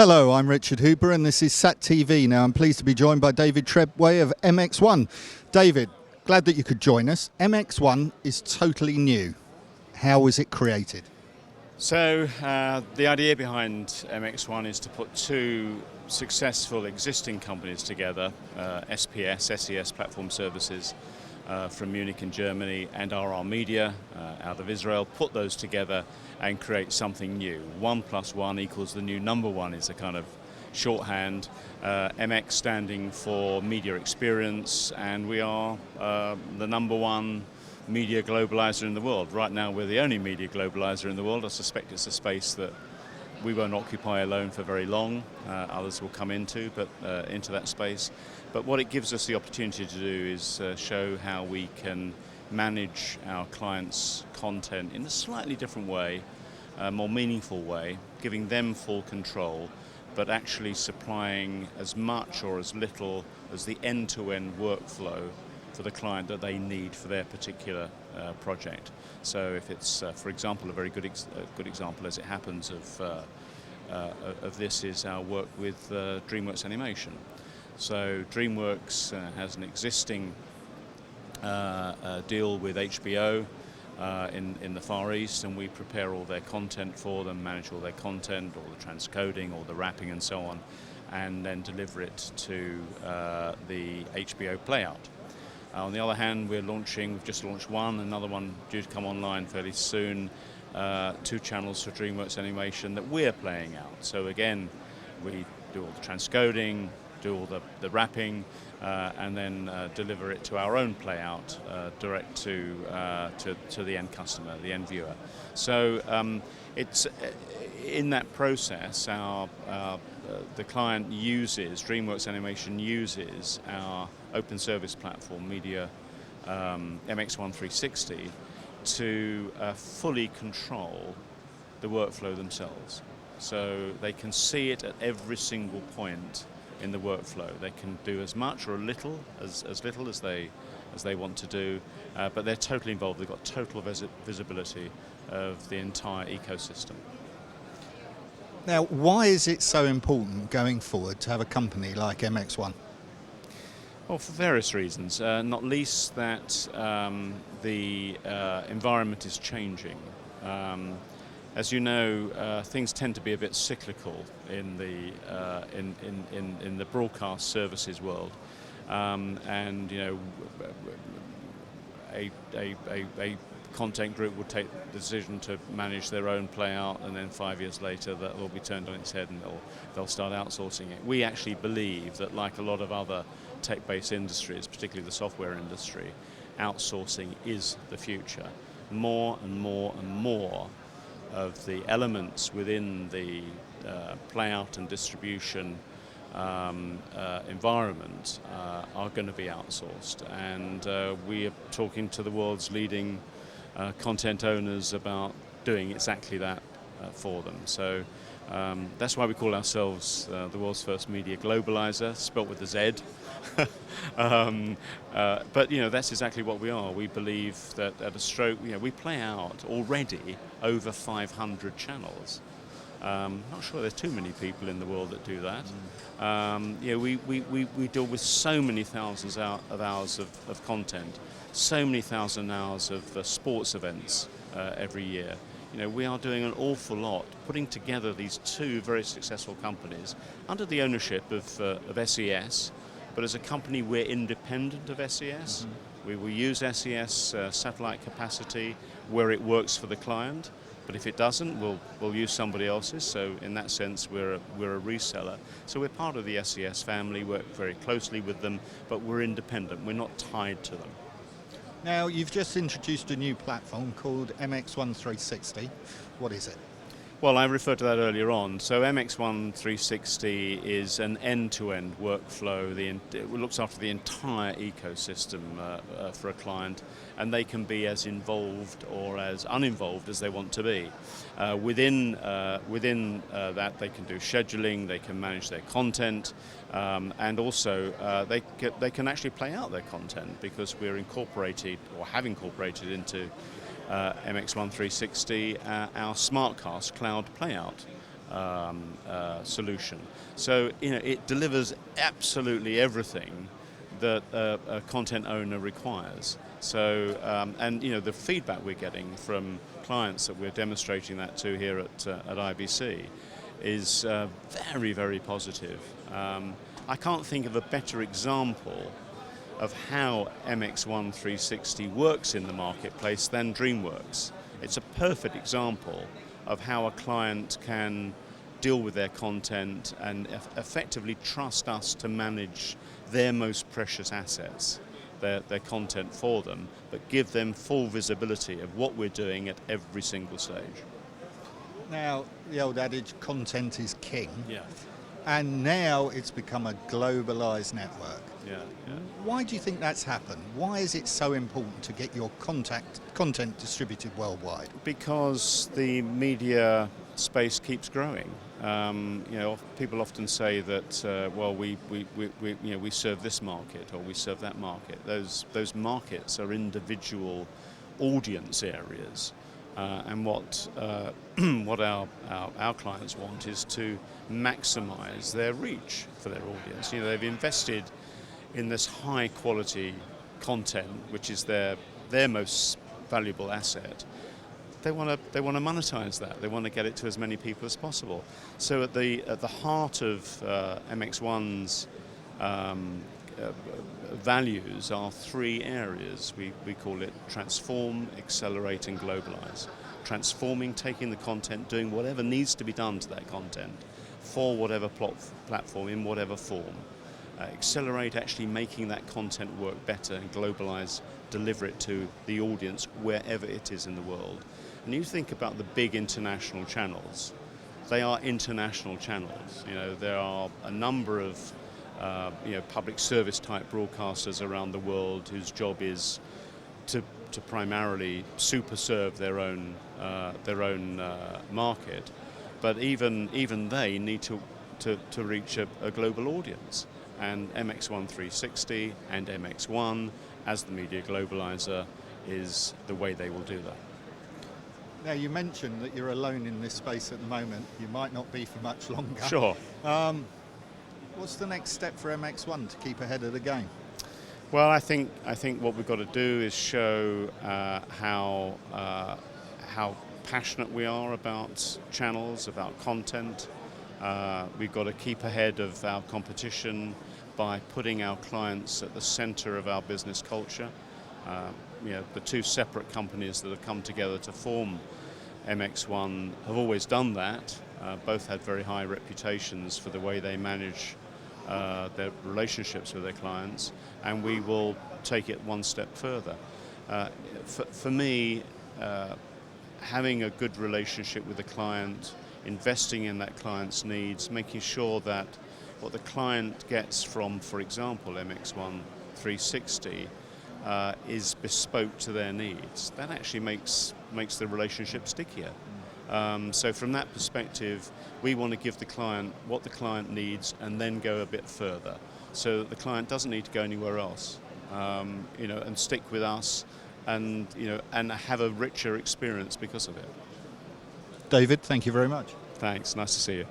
Hello, I'm Richard Hooper and this is SatTV. Now I'm pleased to be joined by David Treadway of MX1. David, glad that you could join us. MX1 is totally new. How was it created? So the idea behind MX1 is to put two successful existing companies together, SES Platform Services from Munich in Germany and RR Media out of Israel, put those together and create something new. 1 + 1 equals the new number one is a kind of shorthand. MX standing for media experience, and we are the number one media globalizer in the world. Right now we're the only media globalizer in the world. I suspect it's a space that we won't occupy alone for very long. Others will come into that space. But what it gives us the opportunity to do is show how we can manage our clients' content in a slightly different way, a more meaningful way, giving them full control, but actually supplying as much or as little as the end-to-end workflow for the client that they need for their particular project. So if it's, for example, a very good example as it happens of this is our work with DreamWorks Animation. So DreamWorks has an existing deal with HBO in the Far East, and we prepare all their content for them, manage all their content, all the transcoding, all the wrapping and so on, and then deliver it to the HBO playout. On the other hand, we've just launched another one due to come online fairly soon, 2 channels for DreamWorks Animation that we're playing out. So again, we do all the transcoding, do all the wrapping, and then deliver it to our own playout direct to the end customer, the end viewer. So it's in that process, the client DreamWorks Animation uses our open service platform, Media MX1 360, to fully control the workflow themselves. So they can see it at every single point in the workflow. They can do as much or as little as they want to do, but they're totally involved. They've got total visibility of the entire ecosystem. Now, why is it so important going forward to have a company like MX1? Well, for various reasons, not least that the environment is changing. As you know, things tend to be a bit cyclical in the broadcast services world, and you know, a content group will take the decision to manage their own playout, and then 5 years later that will be turned on its head and they'll start outsourcing it. We actually believe that, like a lot of other tech-based industries, particularly the software industry, outsourcing is the future. More and more and more of the elements within the playout and distribution environment are going to be outsourced, and we are talking to the world's leading content owners about doing exactly that for them. So that's why we call ourselves the world's first media globalizer, spelt with a Z. But you know, that's exactly what we are. We believe that at a stroke, you know, we play out already over 500 channels. Not sure there's too many people in the world that do that. You know, we deal with so many thousands of hours of content, so many thousand hours of sports events every year. You know, we are doing an awful lot, putting together these two very successful companies under the ownership of SES, but as a company we're independent of SES. We will use SES satellite capacity where it works for the client, but if it doesn't, we'll use somebody else's. So in that sense, we're a reseller. So we're part of the SES family, work very closely with them, but we're independent. We're not tied to them. Now, you've just introduced a new platform called MX1 360. What is it? Well, I referred to that earlier on. So MX1 360 is an end-to-end workflow. It looks after the entire ecosystem for a client, and they can be as involved or as uninvolved as they want to be. Within that, they can do scheduling, they can manage their content, and also they can actually play out their content, because we're incorporated or have incorporated into MX1 360 our SmartCast cloud playout solution. So it delivers absolutely everything that a content owner requires. So and the feedback we're getting from clients that we're demonstrating that to here at IBC is very, very positive. I can't think of a better example of how MX1 360 works in the marketplace than DreamWorks. It's a perfect example of how a client can deal with their content and effectively trust us to manage their most precious assets, their content for them, but give them full visibility of what we're doing at every single stage. Now, the old adage, content is king. Yeah. And now it's become a globalised network. Yeah. Why do you think that's happened? Why is it so important to get your content distributed worldwide? Because the media space keeps growing. People often say that, we serve this market or we serve that market. Those markets are individual audience areas. And what our clients want is to maximise their reach for their audience. They've invested in this high quality content, which is their most valuable asset. They want to monetize that. They want to get it to as many people as possible. So at the heart of MX1's values are three areas. We call it transform, accelerate and globalize. Transforming, taking the content, doing whatever needs to be done to that content for whatever platform, in whatever form. Accelerate, actually making that content work better, and globalize, deliver it to the audience wherever it is in the world. And you think about the big international channels. They are international channels. There are a number of public service type broadcasters around the world whose job is to primarily super serve their own market, but even they need to reach a global audience. And MX1 360 and MX1 as the media globalizer is the way they will do that. Now, you mentioned that you're alone in this space at the moment. You might not be for much longer. Sure. What's the next step for MX1 to keep ahead of the game? Well, I think what we've got to do is show how passionate we are about channels, about content. We've got to keep ahead of our competition by putting our clients at the center of our business culture. The two separate companies that have come together to form MX1 have always done that. Both had very high reputations for the way they manage their relationships with their clients, and we will take it one step further. For me, having a good relationship with the client, investing in that client's needs, making sure that what the client gets from, for example, MX1 360 is bespoke to their needs. That actually makes the relationship stickier. So from that perspective, we want to give the client what the client needs and then go a bit further, so that the client doesn't need to go anywhere else, and stick with us, and have a richer experience because of it. David, thank you very much. Thanks. Nice to see you.